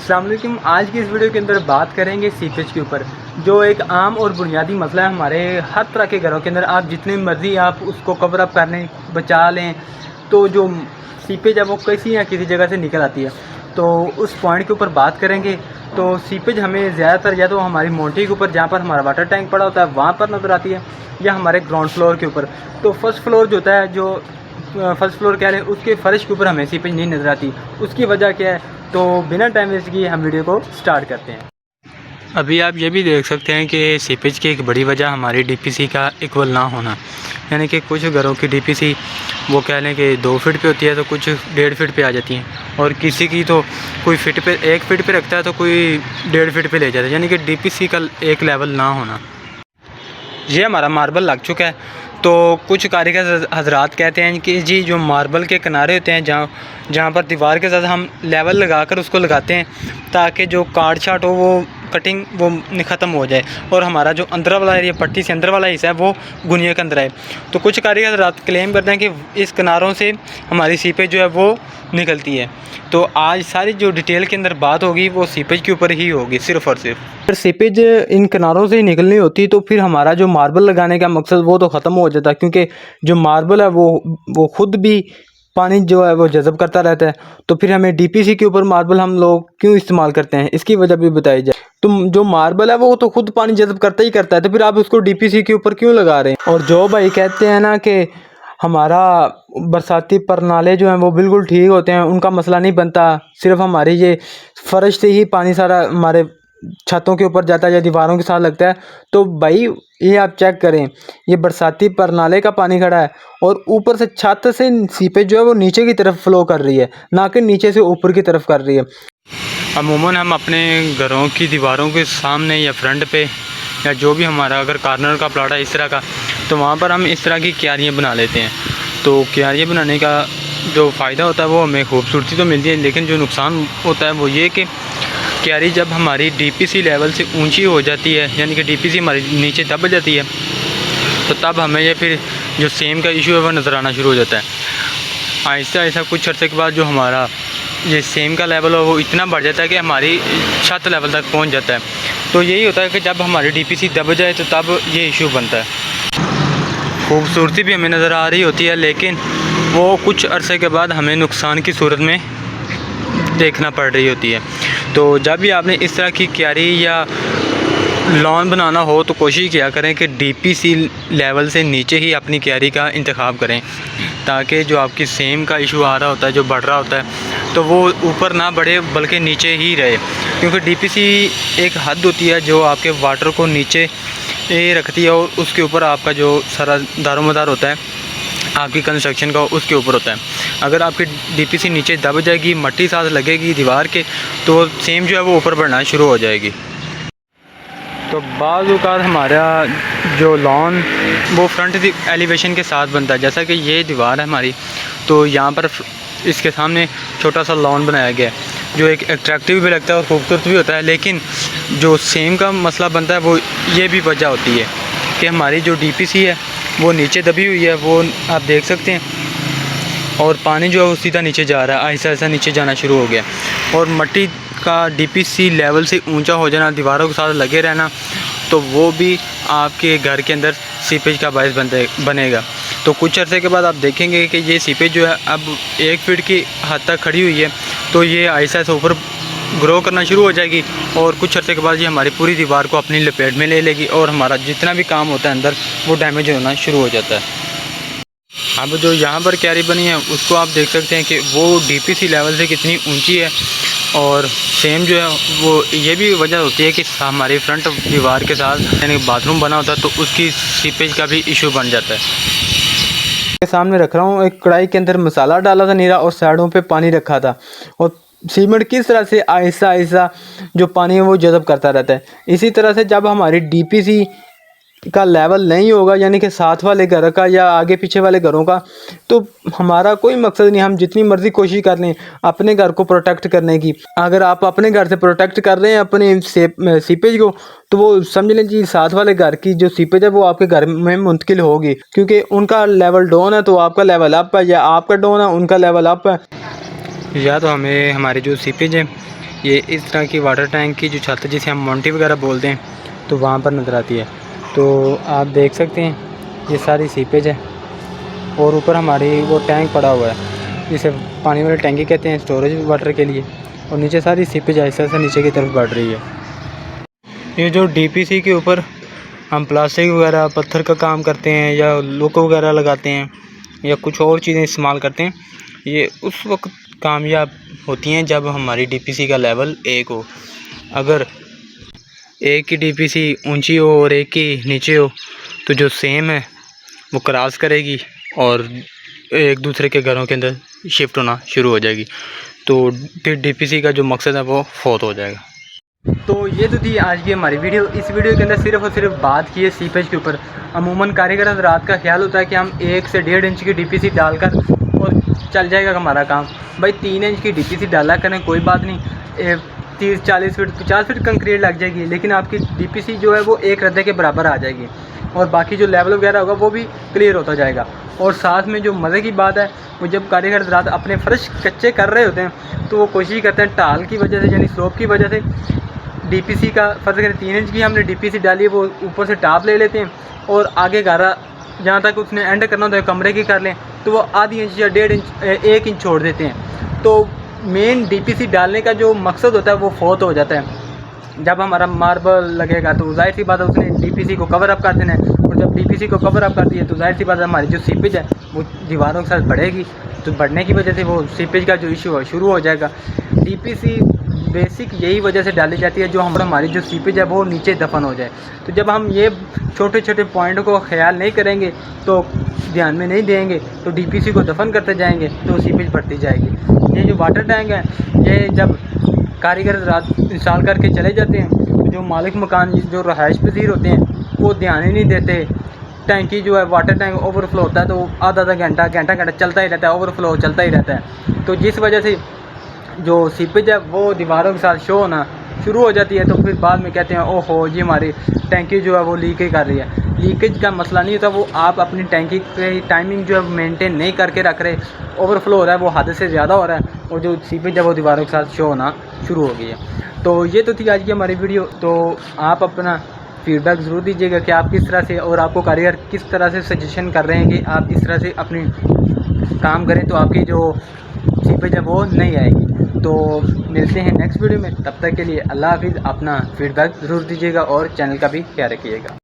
अस्सलाम वालेकुम। आज की इस वीडियो के अंदर बात करेंगे सीपेज के ऊपर, जो एक आम और बुनियादी मसला है हमारे हर तरह के घरों के अंदर। आप जितनी मर्ज़ी आप उसको कवर अप कर लें, बचा लें, तो जो सीपेज है वो किसी या किसी जगह से निकल आती है। तो उस पॉइंट के ऊपर बात करेंगे। तो सीपेज हमें ज़्यादातर या तो हमारी मोंटी के ऊपर जहाँ पर हमारा वाटर टैंक पड़ा होता है वहाँ पर नज़र आती है, या हमारे ग्राउंड फ्लोर के ऊपर। तो फर्स्ट फ्लोर जो होता है, जो फर्स्ट फ्लोर कह रहे हैं, उसके फर्श के ऊपर हमें सीपेज नहीं नज़र आती। उसकी वजह क्या है? तो बिना टाइम वेस्ट किए हम वीडियो को स्टार्ट करते हैं। अभी आप ये भी देख सकते हैं कि सीपेज की एक बड़ी वजह हमारी डीपीसी का इक्वल ना होना, यानी कि कुछ घरों की डीपीसी वो कह लें कि 2 फीट पे होती है, तो कुछ 1.5 फीट पे आ जाती हैं, और किसी की तो कोई फीट पे 1 फीट पे रखता है तो कोई 1.5 फीट पे ले जाता है, यानी कि डीपीसी का एक लेवल ना होना। ये हमारा मार्बल लग चुका है। तो कुछ कारीगर हजरात कहते हैं कि जी जो मार्बल के किनारे होते हैं, जहाँ पर दीवार के साथ हम लेवल लगाकर उसको लगाते हैं ताकि जो काट छाट हो वो कटिंग वो ख़त्म हो जाए, और हमारा जो अंदर वाला एरिया, पट्टी से अंदर वाला हिस्सा है, वो गुनिया के अंदर आए। तो कुछ कारीगर हजरात क्लेम करते हैं कि इस किनारों से हमारी सीपेज जो है वो निकलती है। तो आज सारी जो डिटेल के अंदर बात होगी वो सीपेज के ऊपर ही होगी, सिर्फ़ और सिर्फ। अगर सीपेज इन किनारों से ही निकलनी होती तो फिर हमारा जो मार्बल लगाने का मकसद वो तो ख़त्म हो जाता, क्योंकि जो मार्बल है वो ख़ुद भी पानी जो है वो जज़ब करता रहता है। तो फिर हमें डीपीसी के ऊपर मार्बल हम लोग क्यों इस्तेमाल करते हैं, इसकी वजह भी बताई जाए। तो जो मार्बल है वो तो खुद पानी जज़ब करता ही करता है, तो फिर आप उसको डीपीसी के ऊपर क्यों लगा रहे हैं? और जो भाई कहते हैं ना कि हमारा बरसाती परनाले जो हैं वो बिल्कुल ठीक होते हैं, उनका मसला नहीं बनता, सिर्फ हमारी ये फ़र्श से ही पानी सारा हमारे छतों के ऊपर जाता है या दीवारों के साथ लगता है। तो भाई ये आप चेक करें, ये बरसाती परनाले का पानी खड़ा है और ऊपर से छत से सीपेज जो है वो नीचे की तरफ फ़्लो कर रही है, ना कि नीचे से ऊपर की तरफ कर रही है। अमूमन हम अपने घरों की दीवारों के सामने या फ्रंट पे, या जो भी हमारा अगर कॉर्नर का प्लाट है इस तरह का, तो वहाँ पर हम इस तरह की क्यारियाँ बना लेते हैं। तो क्यारियाँ बनाने का जो फ़ायदा होता है वो हमें खूबसूरती तो मिलती है, लेकिन जो नुकसान होता है वो ये कि क्यारी जब हमारी डीपीसी लेवल से ऊंची हो जाती है, यानी कि डीपीसी हमारी नीचे दब जाती है, तो तब हमें ये फिर जो सेम का इशू है वो नज़र आना शुरू हो जाता है। आहिस्ता आहिस्ता कुछ अर्से के बाद जो हमारा ये सेम का लेवल है वो इतना बढ़ जाता है कि हमारी छत लेवल तक पहुंच जाता है। तो यही होता है कि जब हमारी डीपीसी दब जाए तो तब ये इशू बनता है। खूबसूरती भी हमें नज़र आ रही होती है, लेकिन वो कुछ अरसे के बाद हमें नुकसान की सूरत में देखना पड़ रही होती है। तो जब भी आपने इस तरह की क्यारी या लॉन बनाना हो तो कोशिश किया करें कि डीपीसी लेवल से नीचे ही अपनी क्यारी का इंतखाब करें, ताकि जो आपकी सेम का इशू आ रहा होता है, जो बढ़ रहा होता है, तो वो ऊपर ना बढ़े बल्कि नीचे ही रहे। क्योंकि डीपीसी एक हद होती है जो आपके वाटर को नीचे रखती है, और उसके ऊपर आपका जो सारा दारोमदार होता है आपकी कंस्ट्रक्शन का उसके ऊपर होता है। अगर आपकी डीपीसी नीचे दब जाएगी, मट्टी साथ लगेगी दीवार के, तो सेम जो है वो ऊपर बढ़ना शुरू हो जाएगी। तो बाज़ औक़ात हमारा जो लॉन वो फ्रंट एलिवेशन के साथ बनता है, जैसा कि ये दीवार है हमारी, तो यहाँ पर इसके सामने छोटा सा लॉन बनाया गया है जो एक अट्रैक्टिव भी लगता है और खूबसूरत भी होता है। लेकिन जो सेम का मसला बनता है वो ये भी वजह होती है कि हमारी जो डीपीसी है वो नीचे दबी हुई है, वो आप देख सकते हैं, और पानी जो है वो सीधा नीचे जा रहा है, आहिस्ता आहिस्ता नीचे जाना शुरू हो गया। और मिट्टी का डीपीसी लेवल से ऊंचा हो जाना, दीवारों के साथ लगे रहना, तो वो भी आपके घर के अंदर सीपेज का बायस बनेगा। तो कुछ अर्से के बाद आप देखेंगे कि ये सीपेज जो है अब 1 फीट की हद तक खड़ी हुई है, तो ये आहिस्ता आहिस्ता ऊपर ग्रो करना शुरू हो जाएगी, और कुछ अर्से के बाद ये हमारी पूरी दीवार को अपनी लपेट में ले लेगी, और हमारा जितना भी काम होता है अंदर वो डैमेज होना शुरू हो जाता है। अब जो यहाँ पर क्यारी बनी है उसको आप देख सकते हैं कि वो डीपीसी लेवल से कितनी ऊंची है, और सेम जो है वो ये भी वजह होती है कि हमारी फ्रंट दीवार के साथ यानी बाथरूम बना होता है, तो उसकी सीपेज का भी इशू बन जाता है। के सामने रख रहा हूँ, एक कढ़ाई के अंदर मसाला डाला था नीरा, और साइडों पे पानी रखा था, और सीमेंट किस तरह से आहिस्ता आहिस्ता जो पानी है वो जज़ब करता रहता है। इसी तरह से जब हमारी डीपीसी का लेवल नहीं होगा, यानी कि साथ वाले घर का या आगे पीछे वाले घरों का, तो हमारा कोई मकसद नहीं। हम जितनी मर्ज़ी कोशिश कर लें अपने घर को प्रोटेक्ट करने की, अगर आप अपने घर से प्रोटेक्ट कर रहे हैं अपने सीपेज को, तो वो समझ लें जी साथ वाले घर की जो सीपेज है वो आपके घर में मुंतकिल होगी, क्योंकि उनका लेवल डाउन है तो आपका लेवल अप है, या आपका डाउन है उनका लेवल अप है। या तो हमें हमारे जो सीपेज है ये इस तरह की वाटर टैंक की जो छत है जिसे हम मोंटी वगैरह बोलते हैं तो वहाँ पर नज़र आती है। तो आप देख सकते हैं ये सारी सीपेज है और ऊपर हमारी वो टैंक पड़ा हुआ है जिसे पानी वाली टैंकी कहते हैं स्टोरेज वाटर के लिए, और नीचे सारी सीपेज ऐसे ऐसे नीचे की तरफ बढ़ रही है। ये जो डीपीसी के ऊपर हम प्लास्टिक वगैरह पत्थर का काम करते हैं या लोको वगैरह लगाते हैं या कुछ और चीज़ें इस्तेमाल करते हैं, ये उस वक्त कामयाब होती हैं जब हमारी डीपीसी का लेवल 1 हो। अगर एक की डीपीसी ऊंची हो और एक की नीचे हो तो जो सेम है वो क्रॉस करेगी और एक दूसरे के घरों के अंदर शिफ्ट होना शुरू हो जाएगी, तो फिर डीपीसी का जो मकसद है वो फौत हो जाएगा। तो ये तो थी आज की हमारी वीडियो। इस वीडियो के अंदर सिर्फ और सिर्फ बात की है सीपेज के ऊपर। अमूमन कारीगर हज़रात का ख्याल होता है कि हम 1 से 1.5 इंच की डीपीसी डालकर और चल जाएगा हमारा काम। भाई 3 इंच की डीपीसी डाला करें, कोई बात नहीं, 30 40 फीट 50 फीट कंक्रीट लग जाएगी, लेकिन आपकी डीपीसी जो है वो एक रद्दे के बराबर आ जाएगी और बाकी जो लेवल वगैरह होगा वो भी क्लियर होता जाएगा। और साथ में जो मज़े की बात है वो जब कारीगर हज़रात अपने फ़र्श कच्चे कर रहे होते हैं तो वो कोशिश करते हैं टाल की वजह से यानी स्लोप की वजह से डीपीसी का फ़र्ज़ करें 3 इंच की हमने डीपीसी डाली है, वो ऊपर से टाप ले लेते हैं और आगे गारा जहाँ तक उसने एंड करना होता है कमरे की कर लें तो वो आधी इंच या 1.5 इंच 1 इंच छोड़ देते हैं। तो मेन डीपीसी डालने का जो मकसद होता है वो फौत हो जाता है। जब हमारा मार्बल लगेगा तो जाहिर सी बात है उसने डीपीसी को कवर अप कर देना है, और जब डीपीसी को कवर अप कर दिया तो जाहिर सी बात है हमारी जो सीपेज है वो दीवारों के साथ बढ़ेगी, तो बढ़ने की वजह से वो सीपेज का जो इशू है शुरू हो जाएगा। डीपीसी बेसिक यही वजह से डाली जाती है जो हमारी जो सीपेज है वो नीचे दफन हो जाए। तो जब हम ये छोटे छोटे पॉइंटों को ख्याल नहीं करेंगे तो ध्यान में नहीं देंगे तो डीपीसी को दफन करते जाएंगे तो सीपेज बढ़ती जाएगी। ये जो वाटर टैंक है ये जब कारीगर रात इंस्टॉल करके चले जाते हैं तो जो मालिक मकान जो रहायश पजीर होते हैं वो ध्यान ही नहीं देते। टैंकी जो है वाटर टैंक ओवरफ्लो होता है तो आधा घंटा चलता ही रहता है, ओवरफ्लो चलता ही रहता है। तो जिस वजह से जो सीपेज है वो दीवारों के साथ शो होना शुरू हो जाती है, तो फिर बाद में कहते हैं ओहो जी हमारी टैंकी जो है वो लीकेज कर रही है। लीकेज का मसला नहीं होता, वो आप अपनी टैंकी की टाइमिंग जो है मेंटेन नहीं करके रख रहे, ओवरफ्लो हो रहा है, वो हद से ज़्यादा हो रहा है और जो सीपेज है वो दीवारों के साथ शो होना शुरू हो गई है। तो ये तो थी आज की हमारी वीडियो। तो आप अपना फीडबैक ज़रूर दीजिएगा कि आप किस तरह से और आपको कारीगर किस तरह से सजेशन कर रहे हैं कि आप इस तरह से अपनी काम करें तो आपकी जो सीपेज है वो नहीं आएगी। तो मिलते हैं नेक्स्ट वीडियो में, तब तक के लिए अल्लाह हाफिज़। अपना फीडबैक ज़रूर दीजिएगा और चैनल का भी ख्याल रखिएगा।